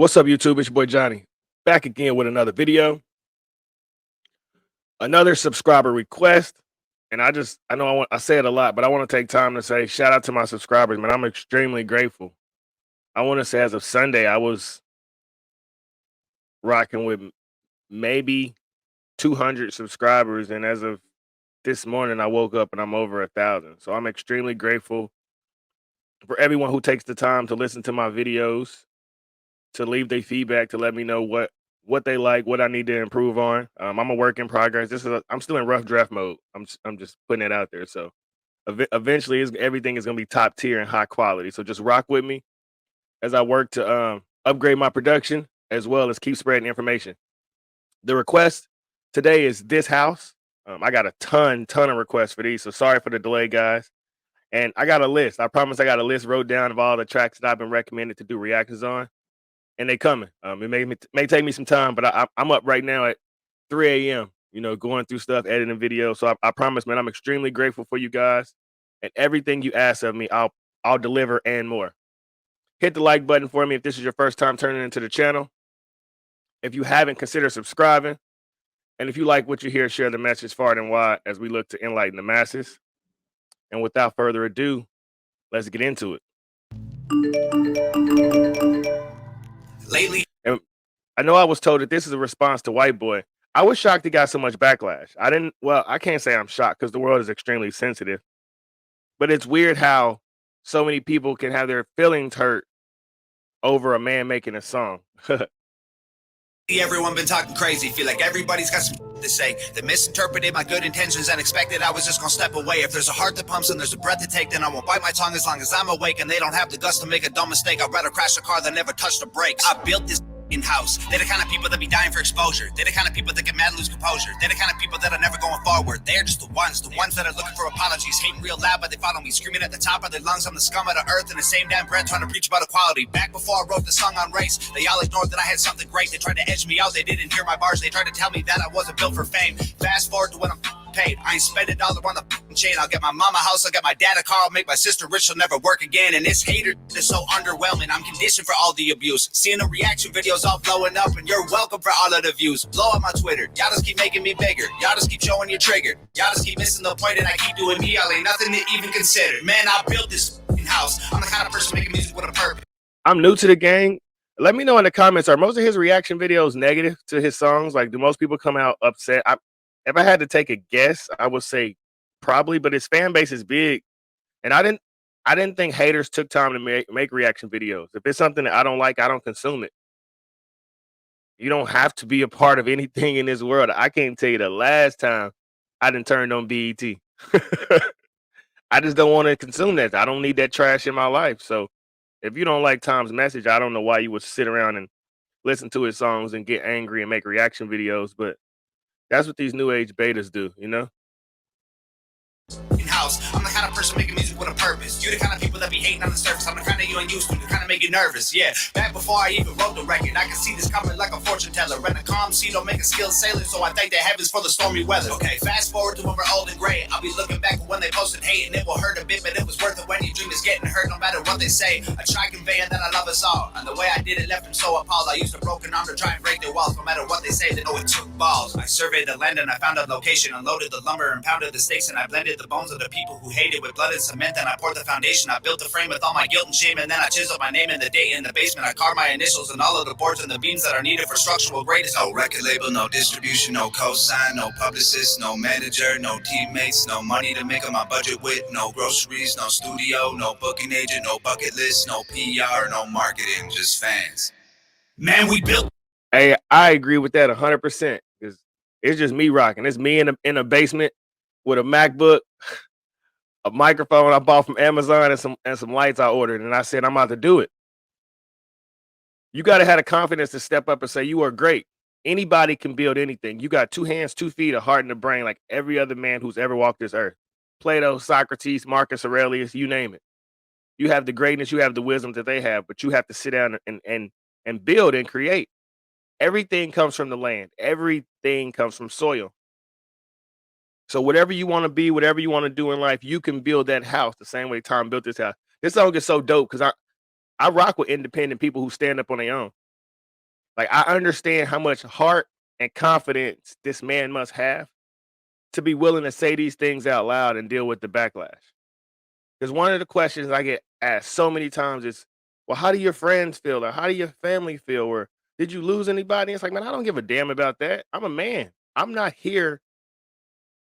What's up, YouTube? It's your boy Johnny. Back again with another video, another subscriber request. And I know I say it a lot, but I want to take time to say shout out to my subscribers, man. I'm extremely grateful. I want to say as of Sunday, I was rocking with maybe 200 subscribers. And as of this morning, I woke up and I'm over 1,000. So I'm extremely grateful for everyone who takes the time to listen to my videos, to leave their feedback, to let me know what they like, what I need to improve on. I'm a work in progress. I'm still in rough draft mode. I'm just putting it out there. So eventually, everything is gonna be top tier and high quality. So just rock with me as I work to upgrade my production as well as keep spreading information. The request today is this house. I got a ton of requests for these. So sorry for the delay, guys. And I got a list. I promise I got a list wrote down of all the tracks that I've been recommended to do reactions on. And they coming. It may take me some time, but I'm up right now at 3 a.m. Going through stuff, editing videos. So I promise, man, I'm extremely grateful for you guys and everything you ask of me. I'll deliver and more. Hit the like button for me if this is your first time turning into the channel. If you haven't, consider subscribing. And if you like what you hear, share the message far and wide as we look to enlighten the masses. And without further ado, let's get into it. Lately, and I know I was told that this is a response to WhiteBoy. I was shocked he got so much backlash. I can't say I'm shocked because the world is extremely sensitive. But it's weird how so many people can have their feelings hurt over a man making a song. everyone been talking crazy. Feel like everybody's got some to say. They misinterpreted my good intentions and expected I was just gonna step away. If there's a heart that pumps and there's a breath to take, then I won't bite my tongue as long as I'm awake. And they don't have the guts to make a dumb mistake. I'd rather crash a car than never touch the brakes. I built this in-house. They're the kind of people that be dying for exposure. They're the kind of people that get mad and lose composure. They're the kind of people that are never going forward. They're just the ones that are looking for apologies, hating real loud, but they follow me, screaming at the top of their lungs. I'm the scum of the earth in the same damn breath, trying to preach about equality. Back before I wrote the song on race, they all ignored that I had something great. They tried to edge me out, they didn't hear my bars. They tried to tell me that I wasn't built for fame. Fast forward to when I'm paid. I ain't spend $1 on the chain. I'll get my mama a house, I'll get my dad a car, I'll make my sister rich, she'll never work again. And this hater is so underwhelming. I'm conditioned for all the abuse. Seeing the reaction videos all blowing up, and you're welcome for all of the views. Blow up my Twitter. Y'all just keep making me bigger. Y'all just keep showing you're triggered. Y'all just keep missing the point, and I keep doing me. Y'all ain't nothing to even consider. Man, I built this house. I'm the kind of person making music with a purpose. I'm new to the gang. Let me know in the comments, are most of his reaction videos negative to his songs? Like, do most people come out upset? If I had to take a guess, I would say probably, but his fan base is big. And I didn't think haters took time to make reaction videos. If it's something that I don't like, I don't consume it. You don't have to be a part of anything in this world. I can't tell you the last time I didn't turn on BET. I just don't want to consume that. I don't need that trash in my life. So if you don't like Tom's message, I don't know why you would sit around and listen to his songs and get angry and make reaction videos. But that's what these new age betas do, you know? In-house, I'm the kind of person making music with a purpose. You're the kind of people that be hating on the surface. I'm the kind of you ain't used to, the kind of make you nervous. Yeah, back before I even wrote the record, I can see this coming like a fortune teller. And a calm sea don't make a skilled sailor, so I thank the heavens for the stormy weather. Okay, fast forward to when we're old and gray. I'll be looking back when they posted hate, and it will hurt a bit, but it was worth it when your dream is getting hurt no matter what they say. I try conveying that I love us all, and the way I did it left them so appalled. I used a broken arm to try and break their walls, no matter what they say, they know it took balls. I surveyed the land and I found a location, unloaded the lumber and pounded the stakes, and I blended the bones of the people who hated with blood and cement. Then I poured the foundation. I built the frame with all my guilt and shame, and then I chiseled my name and the date in the basement. I carved my initials and all of the boards and the beams that are needed for structural greatness. No record label, no distribution, no cosign, no publicist, no manager, no teammates, no money to make on my budget with, no groceries, no studio, no booking agent, no bucket list, no PR, no marketing, just fans. Man, we built. Hey, I agree with that 100%. Because it's just me rocking. It's me in a basement with a MacBook, a microphone I bought from Amazon, and some lights I ordered, and I said I'm about to do it. You got to have the confidence to step up and say you are great. Anybody can build anything. You got 2 hands, 2 feet, a heart, and a brain like every other man who's ever walked this earth. Plato, Socrates, Marcus Aurelius, you name it. You have the greatness, you have the wisdom that they have, but you have to sit down and build and create. Everything comes from the land. Everything comes from soil. So whatever you want to be, whatever you want to do in life, you can build that house the same way Tom built this house. This song is so dope because I rock with independent people who stand up on their own. Like, I understand how much heart and confidence this man must have to be willing to say these things out loud and deal with the backlash. Because one of the questions I get asked so many times is, well, how do your friends feel? Or how do your family feel? Or did you lose anybody? It's like, man, I don't give a damn about that. I'm a man. I'm not here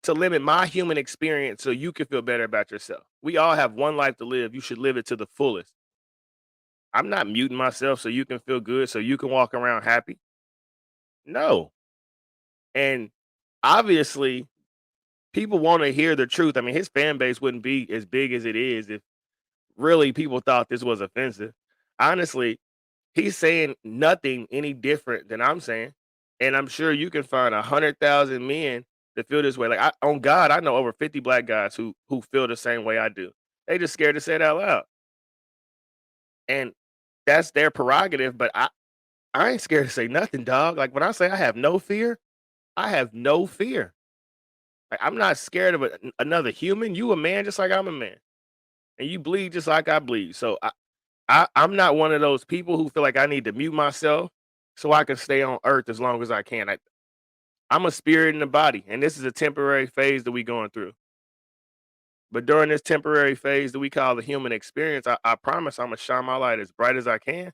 to limit my human experience so you can feel better about yourself. We all have one life to live. You should live it to the fullest. I'm not muting myself so you can feel good, so you can walk around happy. No. And obviously, people want to hear the truth. I mean, his fan base wouldn't be as big as it is if really people thought this was offensive. Honestly, he's saying nothing any different than I'm saying. And I'm sure you can find 100,000 men that feel this way. Like, on God, I know over 50 black guys who feel the same way I do. They just scared to say it out loud. And that's their prerogative, but I ain't scared to say nothing, dog. Like, when I say I have no fear, I have no fear. Like, I'm not scared of another human. You a man just like I'm a man, and you bleed just like I bleed. So I'm not one of those people who feel like I need to mute myself so I can stay on earth as long as I can. I'm a spirit in the body, and this is a temporary phase that we going through. But during this temporary phase that we call the human experience, I promise I'm gonna shine my light as bright as I can.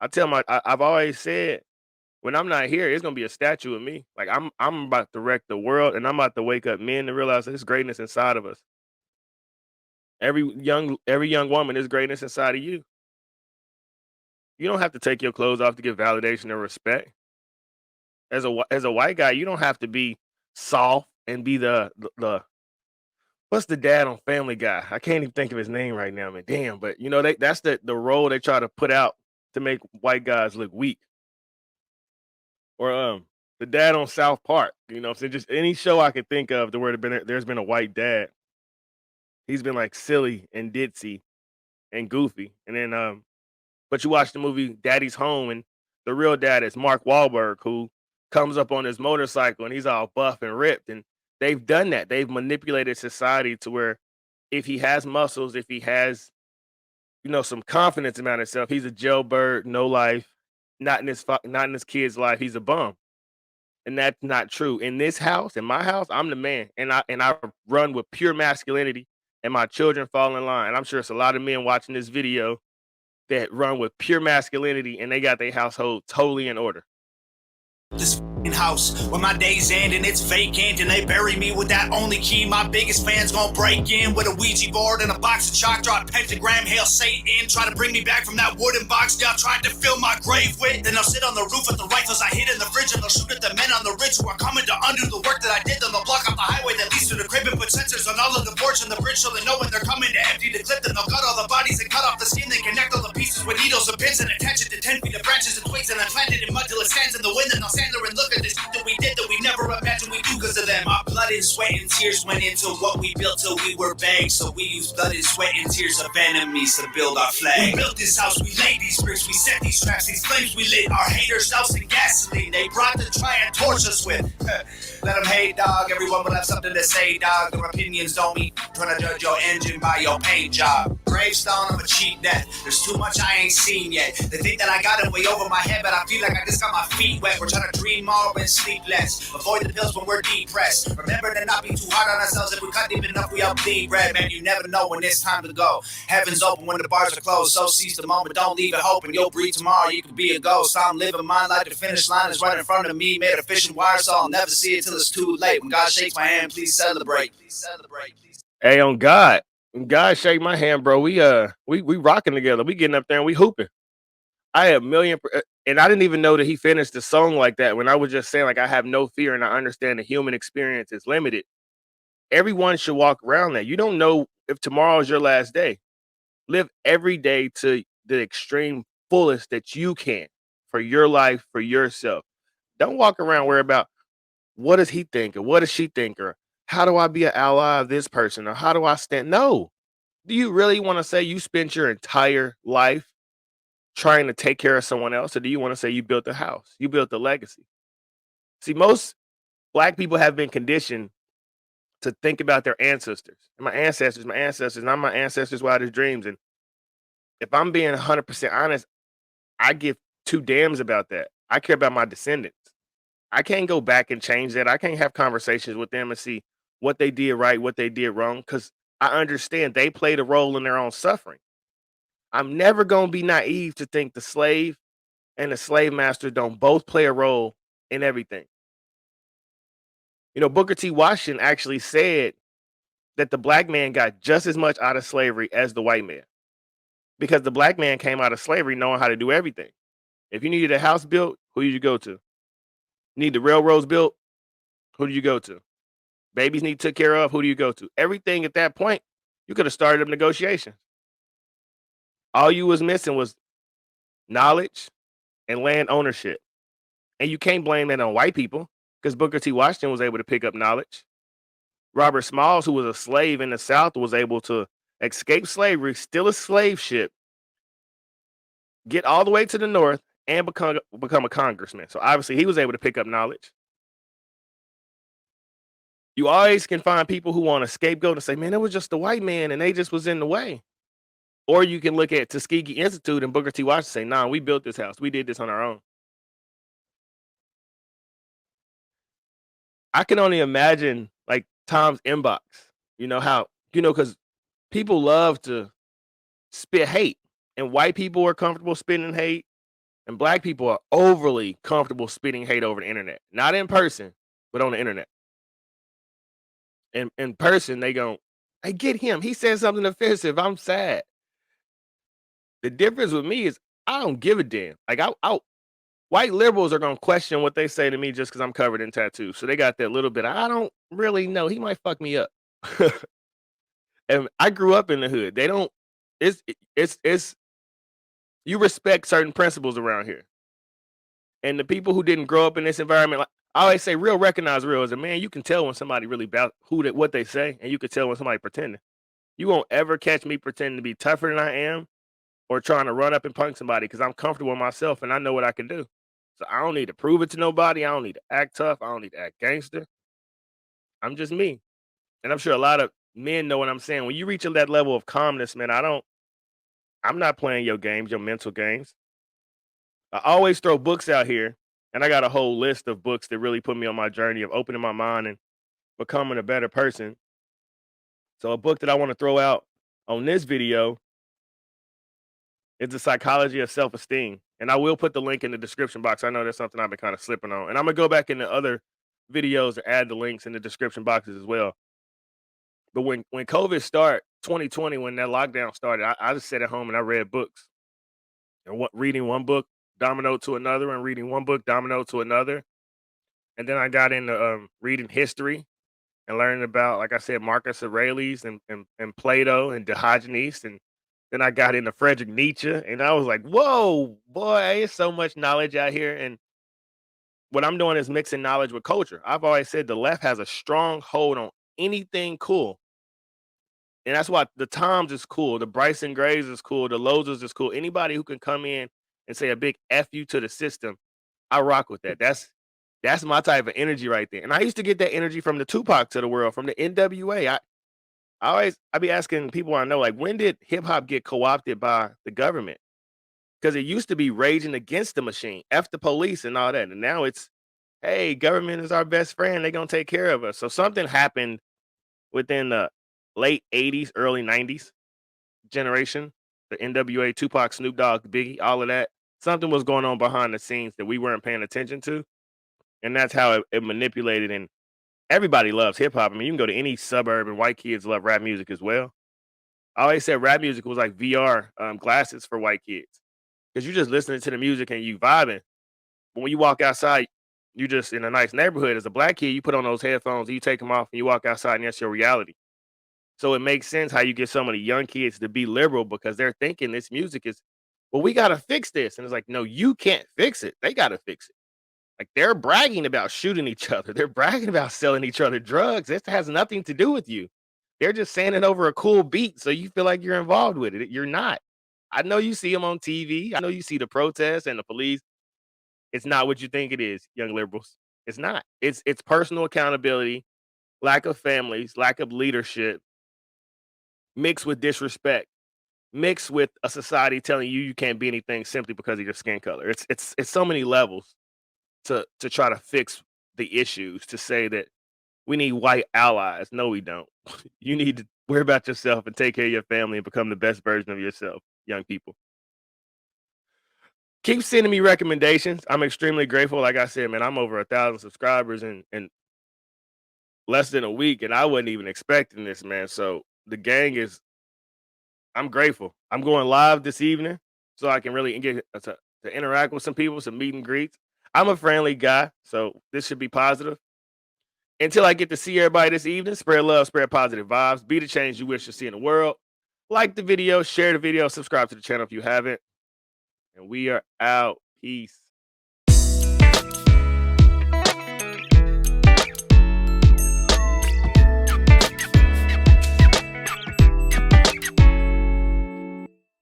I've always said, when I'm not here, it's gonna be a statue of me. Like, I'm about to wreck the world, and I'm about to wake up men to realize there's greatness inside of us. Every young woman, there's greatness inside of you. You don't have to take your clothes off to get validation and respect. As a white guy, you don't have to be soft and be the what's the dad on Family Guy? I can't even think of his name right now, man. Damn, but that's the role they try to put out to make white guys look weak. Or the dad on South Park. So just any show I could think of to where there's been a white dad. He's been like silly and ditzy and goofy. And then but you watch the movie Daddy's Home, and the real dad is Mark Wahlberg, who comes up on his motorcycle and he's all buff and ripped. And they've done that. They've manipulated society to where if he has muscles, if he has, some confidence about himself, he's a jailbird, no life, not in his kid's life. He's a bum. And that's not true. In this house, in my house, I'm the man. And I run with pure masculinity, and my children fall in line. And I'm sure it's a lot of men watching this video that run with pure masculinity, and they got their household totally in order. This house where my days end and it's vacant, and they bury me with that only key my biggest fans gon' break in with a Ouija board and a box of chalk, draw a pentagram, hail Satan, try to bring me back from that wooden box y'all tried to fill my grave with. Then I'll sit on the roof with the rifles I hid in the fridge, and they'll shoot at the men on the ridge who are coming to undo the work that I did. Then they'll block off the highway that leads to the crib and put sensors on all of the porch and the bridge so they know when they're coming to empty the clip. Then they'll cut all the bodies and cut off the skin, then connect all the pieces with needles and pins and attach it to 10 feet of branches and twigs, and then plant it in mud till it stands in the wind. And I'll stand there and look at this shit that we did that we never imagined we do because of them. Our blood and sweat and tears went into what we built till we were bags. So we used blood and sweat and tears of enemies to build our flag. We built this house, we laid these bricks, we set these traps, these flames we lit. Our haters doused in gasoline they brought to try and torch us with. Let them hate, dog. Everyone will have something to say, dog. Their opinions don't mean trying to judge your engine by your paint job. Gravestone, I'm a cheap death. There's too much I ain't seen yet. They think that I got it way over my head, but I feel like I just got my feet wet. We're trying to dream more and sleep less. Avoid the pills when we're depressed. Remember to not be too hard on ourselves. If we cut deep enough, we all bleed red. Man, you never know when it's time to go. Heaven's open when the bars are closed. So seize the moment, don't leave it hoping. You'll breathe tomorrow, you could be a ghost. I'm living mine like the finish line is right in front of me. Made of fishing wire, so I'll never see it till it's too late. When God shakes my hand, please celebrate. Please celebrate. Hey, on God. When God shake my hand, bro, we rocking together. We getting up there and we hooping. I have and I didn't even know that he finished the song like that when I was just saying, like, I have no fear and I understand the human experience is limited. Everyone should walk around that. You don't know if tomorrow is your last day. Live every day to the extreme fullest that you can for your life, for yourself. Don't walk around worry about what does he think or what does she think or how do I be an ally of this person or how do I stand? No. Do you really want to say you spent your entire life trying to take care of someone else, or do you want to say you built a house, you built a legacy? See, most black people have been conditioned to think about their ancestors. And my ancestors, not my ancestors' wildest dreams. And if I'm being 100% honest, I give two damns about that. I care about my descendants. I can't go back and change that. I can't have conversations with them and see what they did right, what they did wrong, because I understand they played a role in their own suffering. I'm never gonna be naive to think the slave and the slave master don't both play a role in everything. Booker T. Washington actually said that the black man got just as much out of slavery as the white man because the black man came out of slavery knowing how to do everything. If you needed a house built, who did you go to? Need the railroads built? Who did you go to? Babies need took care of? Who do you go to? Everything at that point, you could have started up negotiations. All you was missing was knowledge and land ownership. And you can't blame that on white people because Booker T. Washington was able to pick up knowledge. Robert Smalls, who was a slave in the South, was able to escape slavery, steal a slave ship, get all the way to the North, and become a congressman. So obviously he was able to pick up knowledge. You always can find people who want to scapegoat and say, man, it was just the white man and they just was in the way. Or you can look at Tuskegee Institute and Booker T. Washington and say, nah, we built this house. We did this on our own. I can only imagine like Tom's inbox, because people love to spit hate and white people are comfortable spitting hate and black people are overly comfortable spitting hate over the internet, not in person, but on the internet. And in person, they go, hey, get him. He said something offensive. I'm sad. The difference with me is I don't give a damn. Like white liberals are gonna question what they say to me just because I'm covered in tattoos. So they got that little bit. I don't really know. He might fuck me up. And I grew up in the hood. They don't. It's you respect certain principles around here. And the people who didn't grow up in this environment, like I always say, real recognize real. As a man, you can tell when somebody really about what they say, and you can tell when somebody pretending. You won't ever catch me pretending to be tougher than I am or trying to run up and punk somebody because I'm comfortable with myself and I know what I can do. So I don't need to prove it to nobody. I don't need to act tough. I don't need to act gangster. I'm just me. And I'm sure a lot of men know what I'm saying. When you reach that level of calmness, man, I'm not playing your games, your mental games. I always throw books out here, and I got a whole list of books that really put me on my journey of opening my mind and becoming a better person. So a book that I want to throw out on this video is The Psychology of Self-Esteem. And I will put the link in the description box. I know that's something I've been kind of slipping on. And I'm gonna go back into other videos and add the links in the description boxes as well. But when COVID started, 2020, when that lockdown started, I just sat at home and I read books. And reading one book domino to another and reading one book domino to another. And then I got into reading history and learning about, like I said, Marcus Aurelius and Plato and Diogenes. And then I got into Friedrich Nietzsche. And I was like, whoa, boy, there's so much knowledge out here. And what I'm doing is mixing knowledge with culture. I've always said the left has a strong hold on anything cool. And that's why the Toms is cool, the Bryson Grays is cool, the Lozers is cool. Anybody who can come in and say a big F you to the system, I rock with that. That's my type of energy right there. And I used to get that energy from the Tupac to the world, from the NWA. I be asking people I know, like, when did hip hop get co-opted by the government? Because it used to be raging against the machine, F the police and all that. And now it's, hey, government is our best friend. They're gonna take care of us. So something happened within the late 80s, early 90s generation, the NWA, Tupac, Snoop Dogg, Biggie, all of that. Something was going on behind the scenes that we weren't paying attention to. And that's how it manipulated. And everybody loves hip hop. I mean, you can go to any suburb and white kids love rap music as well. I always said rap music was like VR glasses for white kids because you're just listening to the music and you vibing. But when you walk outside, you just in a nice neighborhood. As a black kid, you put on those headphones, you take them off, and you walk outside, and that's your reality. So it makes sense how you get so many young kids to be liberal because they're thinking this music is, well, we got to fix this. And it's like, no, you can't fix it. They got to fix it. Like they're bragging about shooting each other. They're bragging about selling each other drugs. This has nothing to do with you. They're just saying it over a cool beat. So you feel like you're involved with it. You're not. I know you see them on TV. I know you see the protests and the police. It's not what you think it is, young liberals. It's not. It's personal accountability, lack of families, lack of leadership, mixed with disrespect, mixed with a society telling you can't be anything simply because of your skin color. It's so many levels to try to fix the issues, to say that we need white allies. No, we don't. You need to worry about yourself and take care of your family and become the best version of yourself, young people. Keep sending me recommendations. I'm extremely grateful. Like I said, man, I'm over 1,000 subscribers in less than a week, and I wasn't even expecting this, man. So the gang is. I'm grateful. I'm going live this evening so I can really get to interact with some people, some meet and greets. I'm a friendly guy, so this should be positive. Until I get to see everybody this evening, spread love, spread positive vibes, be the change you wish to see in the world. Like the video, share the video, subscribe to the channel if you haven't. And we are out. Peace.